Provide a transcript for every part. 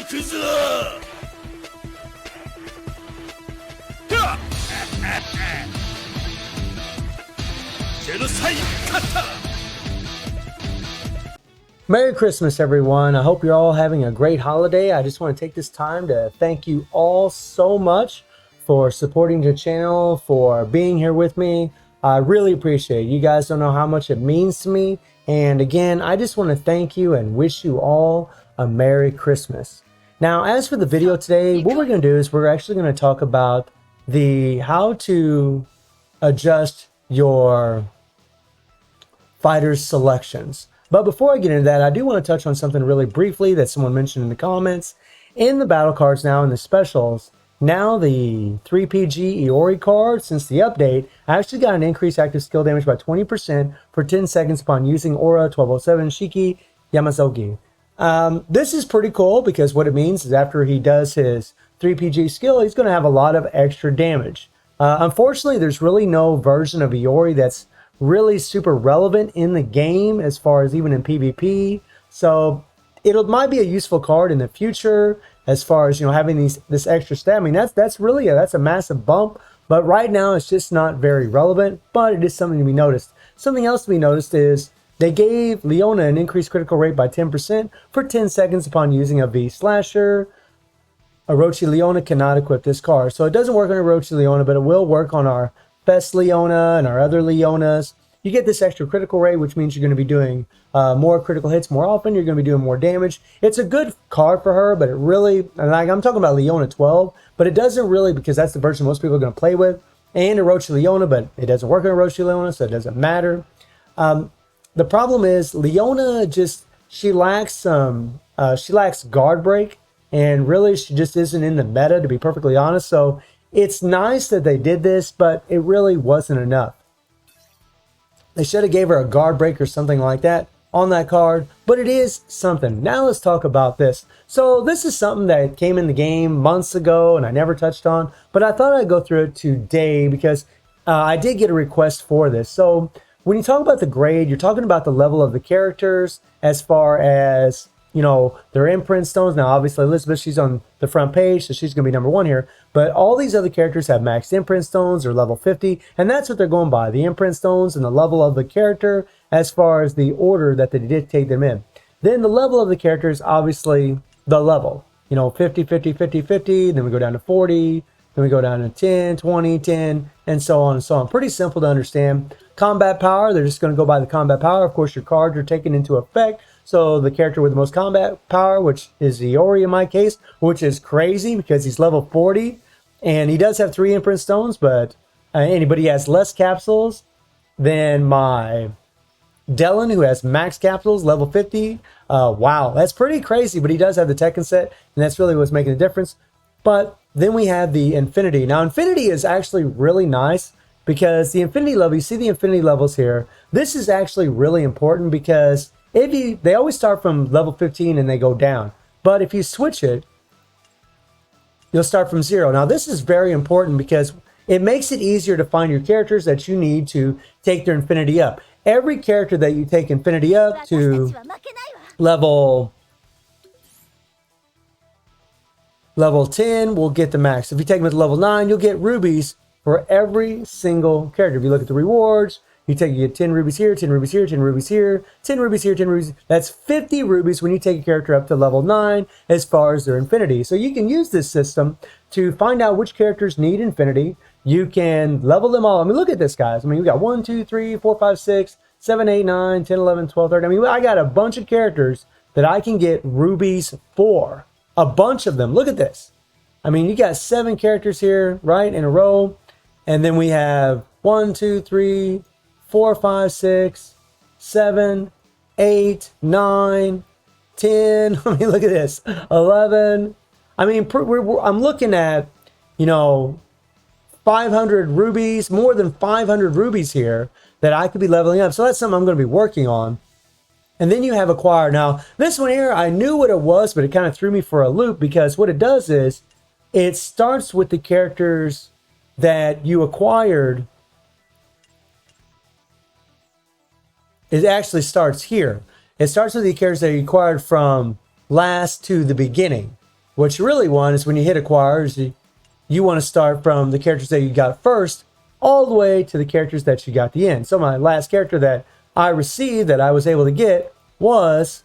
くぞ。Genocide kata. Merry Christmas, everyone. I hope you're all having a great holiday. I just want to take this time to thank you all so much for supporting the channel, for being here with me. I really appreciate it. You guys don't know how much it means to me. And again, I just want to thank you and wish you all a Merry Christmas. Now, as for the video today, what we're going to do is we're actually going to talk about how to adjust your fighters selections. But before I get into that, I do want to touch on something really briefly that someone mentioned in the comments. In the battle cards now, in the specials, now the 3PG Iori card, since the update, actually got an increased active skill damage by 20% for 10 seconds upon using Aura 1207 Shiki Yamazogi. This is pretty cool because what it means is after he does his 3PG skill, he's going to have a lot of extra damage. Unfortunately, there's really no version of Iori that's really super relevant in the game as far as even in PvP. So it might be a useful card in the future as far as, you know, having this extra stat. I mean, that's really a massive bump, but right now it's just not very relevant, but it is something to be noticed. Something else to be noticed is they gave Leona an increased critical rate by 10% for 10 seconds upon using a V Slasher. Orochi Leona cannot equip this card, so it doesn't work on Orochi Leona, but it will work on our Best Leona and our other Leonas. You get this extra critical rate, which means you're going to be doing more critical hits more often. You're going to be doing more damage. It's a good card for her, but it really, and I'm talking about Leona 12, but it doesn't really, because that's the version most people are going to play with, and Orochi Leona, but it doesn't work on Orochi Leona, so it doesn't matter. The problem is Leona she lacks guard break, and really she just isn't in the meta, to be perfectly honest. So it's nice that they did this, but it really wasn't enough. They should have gave her a guard break or something like that on that card, but it is something. Now let's talk about this. So this is something that came in the game months ago and I never touched on, but I thought I'd go through it today because I did get a request for this. So when you talk about the grade, you're talking about the level of the characters as far as, you know, their imprint stones. Now, obviously, Elizabeth, she's on the front page, so she's going to be number 1 here. But all these other characters have maxed imprint stones or level 50, and that's what they're going by, the imprint stones and the level of the character as far as the order that they dictate them in. Then the level of the character is obviously the level. You know, 50, 50, 50, 50, then we go down to 40, then we go down to 10, 20, 10, and so on and so on. Pretty simple to understand. Combat power, they're just going to go by the combat power. Of course, your cards are taken into effect. So the character with the most combat power, which is Iori in my case, which is crazy because he's level 40. And he does have 3 imprint stones, but anybody has less capsules than my Dylan, who has max capsules, level 50. Wow, that's pretty crazy, but he does have the Tekken set, and that's really what's making the difference. But then we have the Infinity. Now, Infinity is actually really nice because the Infinity level, you see the Infinity levels here. This is actually really important because they always start from level 15 and they go down. But if you switch it, you'll start from 0. Now, this is very important because it makes it easier to find your characters that you need to take their Infinity up. Every character that you take Infinity up to level 10 will get the max. If you take them to level 9, you'll get rubies for every single character. If you look at the rewards, you get 10 rubies here, 10 rubies here, 10 rubies here, 10 rubies here, 10 rubies. That's 50 rubies when you take a character up to level 9 as far as their Infinity. So you can use this system to find out which characters need Infinity. You can level them all. I mean, look at this, guys. I mean, we got 1, 2, 3, 4, 5, 6, 7, 8, 9, 10, 11, 12, 13. I mean, I got a bunch of characters that I can get rubies for. A bunch of them. Look at this. I mean, you got 7 characters here, right, in a row. And then we have 1, 2, 3, 4, 5, 6, 7, 8, 9, 10. I mean, look at this. 11. I mean, I'm looking at, you know, 500 rubies, more than 500 rubies here that I could be leveling up. So that's something I'm going to be working on. And then you have acquire. Now, this one here, I knew what it was, but it kind of threw me for a loop because what it does is it starts with the characters that you acquired. It actually starts here. It starts with the characters that you acquired from last to the beginning. what you really want is when you hit acquire, you want to start from the characters that you got first all the way to the characters that you got at the end. So my last character that I received that I was able to get was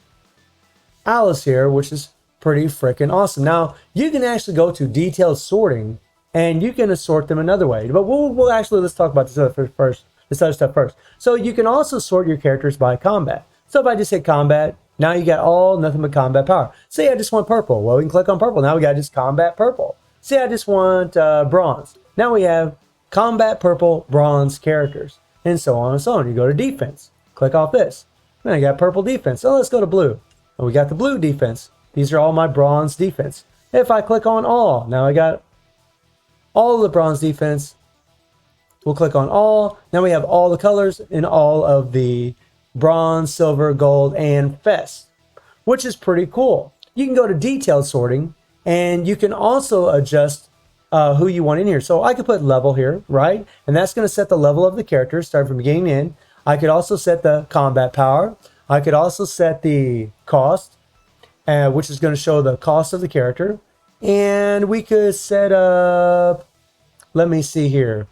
Alice here, which is pretty freaking awesome. Now, you can actually go to detailed sorting and you can sort them another way. But we'll actually, let's talk about this other stuff first. So you can also sort your characters by combat. So if I just hit combat, now you got all nothing but combat power. Say I just want purple. Well, we can click on purple. Now we got just combat purple. Say I just want bronze. Now we have combat purple bronze characters, and so on and so on. You go to defense. Click off this. Then I got purple defense. So let's go to blue. And we got the blue defense. These are all my bronze defense. If I click on all, now I got all of the bronze defense. We'll click on all. Now we have all the colors in all of the bronze, silver, gold, and fest, which is pretty cool. You can go to detailed sorting, and you can also adjust who you want in here. So I could put level here, right? And that's going to set the level of the character, start from beginning to end. I could also set the combat power. I could also set the cost, which is going to show the cost of the character. And we could set up, let me see here,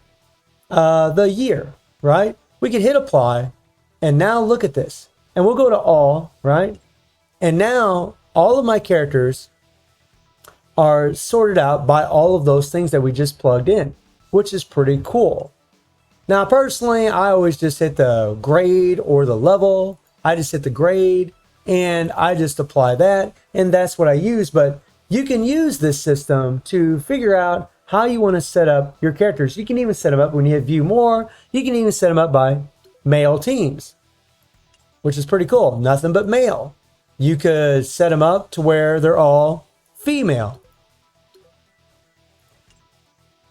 the year, right? We could hit apply, and now look at this. And we'll go to all, right? And now all of my characters are sorted out by all of those things that we just plugged in, which is pretty cool. Now, personally, I always just hit the grade or the level. I just hit the grade and I just apply that, and that's what I use. But you can use this system to figure out how you want to set up your characters. You can even set them up when you hit view more. You can even set them up by male teams, which is pretty cool. Nothing but male. You could set them up to where they're all female.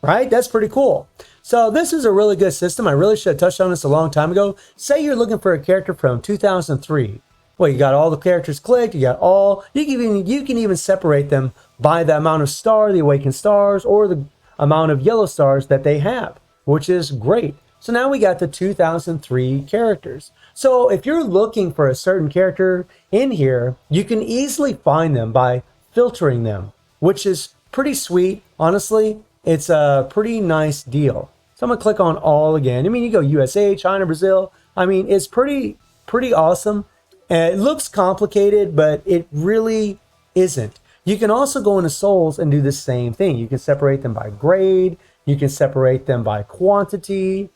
Right? That's pretty cool. So this is a really good system. I really should have touched on this a long time ago. Say you're looking for a character from 2003. Well, you got all the characters clicked. You got all. You can even separate them by the amount of the awakened stars, or the amount of yellow stars that they have, which is great. So now we got the 2003 characters. So if you're looking for a certain character in here, you can easily find them by filtering them, which is pretty sweet. Honestly, it's a pretty nice deal. So I'm gonna click on all again. I mean, you go USA, China, Brazil. I mean, it's pretty awesome. And it looks complicated, but it really isn't. You can also go into souls and do the same thing. You can separate them by grade. You can separate them by quantity.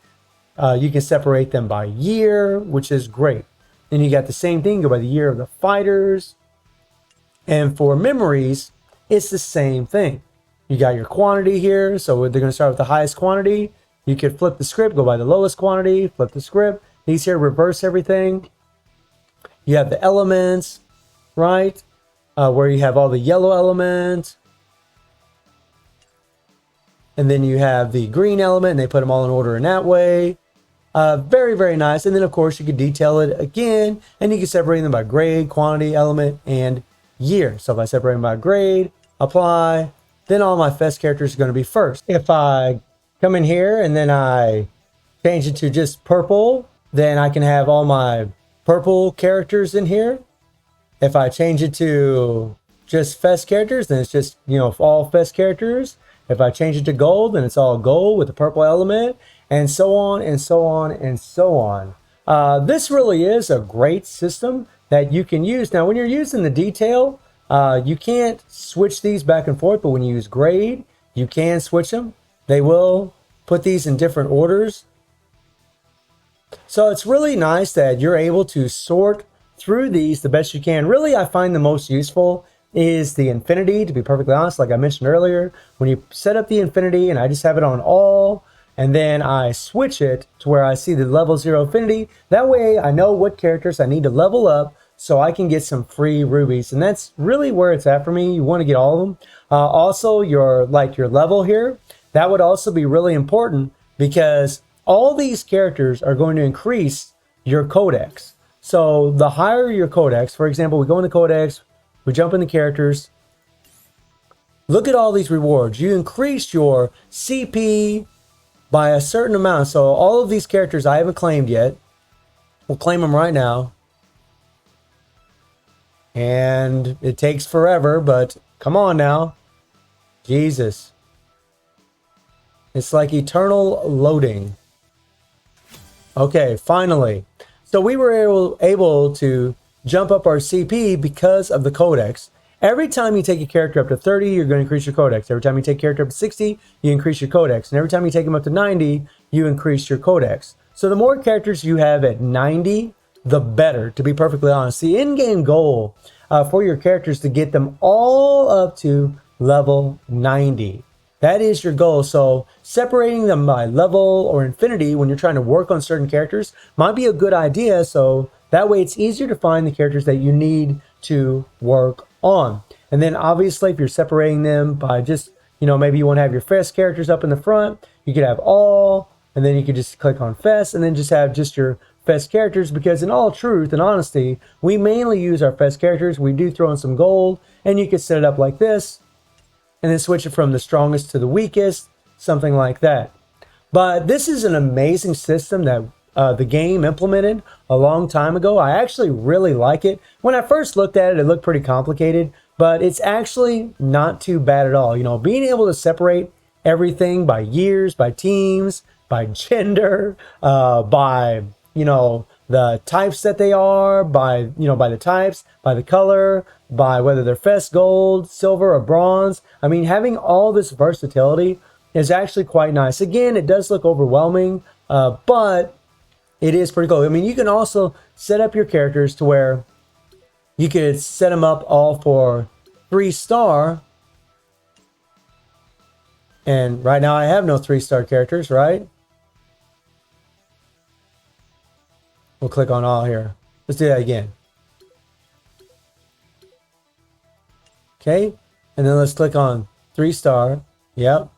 You can separate them by year, which is great. Then you got the same thing, go by the year of the fighters. And for memories, it's the same thing. You got your quantity here, so they're going to start with the highest quantity. You could flip the script, go by the lowest quantity, flip the script. These here reverse everything. You have the elements, right? Where you have all the yellow elements. And then you have the green element, and they put them all in order in that way. Very, very nice. And then, of course, you could detail it again, and you can separate them by grade, quantity, element, and year. So if I separate them by grade, apply, then all my fest characters are going to be first. If I come in here and then I change it to just purple, then I can have all my purple characters in here. If I change it to just fest characters, then it's just, all fest characters. If I change it to gold, then it's all gold with the purple element, and so on and so on and so on. This really is a great system that you can use. Now, when you're using the detail, you can't switch these back and forth, but when you use grade, you can switch them. They will put these in different orders. So it's really nice that you're able to sort through these the best you can. Really, I find the most useful is the infinity, to be perfectly honest. Like I mentioned earlier, when you set up the infinity and I just have it on all, and then I switch it to where I see the level 0 affinity, that way I know what characters I need to level up so I can get some free rubies. And that's really where it's at for me. You want to get all of them. Also, your level here, that would also be really important, because all these characters are going to increase your codex. So the higher your codex, for example, we go in the codex, we jump in the characters. Look at all these rewards. You increase your CP by a certain amount. So all of these characters I haven't claimed yet. We'll claim them right now. And it takes forever, but Come on now. Jesus. It's like eternal loading. Okay, finally. So we were able to jump up our CP because of the Codex. Every time you take a character up to 30, you're going to increase your Codex. Every time you take a character up to 60, you increase your Codex. And every time you take them up to 90, you increase your Codex. So the more characters you have at 90, the better, to be perfectly honest. The in-game goal for your characters is to get them all up to level 90. That is your goal. So separating them by level or infinity when you're trying to work on certain characters might be a good idea. So that way it's easier to find the characters that you need to work on. And then obviously if you're separating them by just, maybe you want to have your fest characters up in the front, you could have all, and then you could just click on fest and then just have just your fest characters, because in all truth and honesty, we mainly use our fest characters. We do throw in some gold, and you could set it up like this and then switch it from the strongest to the weakest, something like that. But this is an amazing system that the game implemented a long time ago. I actually really like it. When I first looked at it, it looked pretty complicated, but it's actually not too bad at all. Being able to separate everything by years, by teams, by gender, by, the types that they are, by the types, by the color, by whether they're fest, gold, silver, or bronze. I mean, having all this versatility is actually quite nice. Again, it does look overwhelming, but it is pretty cool. I mean, you can also set up your characters to where you could set them up all for 3-star. And right now I have no 3-star characters, right? We'll click on all here. Let's do that again. Okay. And then let's click on 3-star. Yep.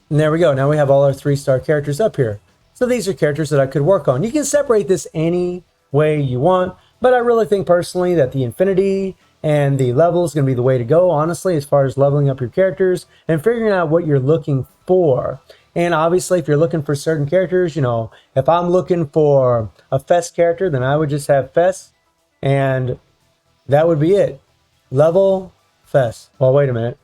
And there we go. Now we have all our 3-star characters up here. So these are characters that I could work on. You can separate this any way you want, but I really think personally that the infinity and the level is going to be the way to go, honestly, as far as leveling up your characters and figuring out what you're looking for. And obviously, if you're looking for certain characters, if I'm looking for a fest character, then I would just have fest, and that would be it. Level, fest. Well, wait a minute.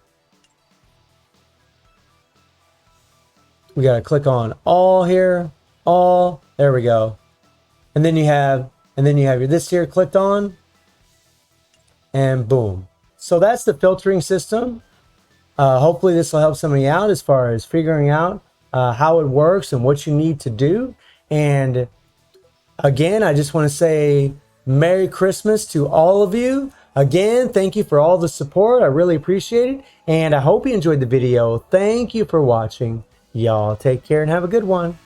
We got to click on all here. All. There we go. And then you have your this here clicked on, and boom. So that's the filtering system. Hopefully this will help somebody out as far as figuring out how it works and what you need to do. And again, I just want to say Merry Christmas to all of you. Again, thank you for all the support. I really appreciate it. And I hope you enjoyed the video. Thank you for watching. Y'all take care and have a good one.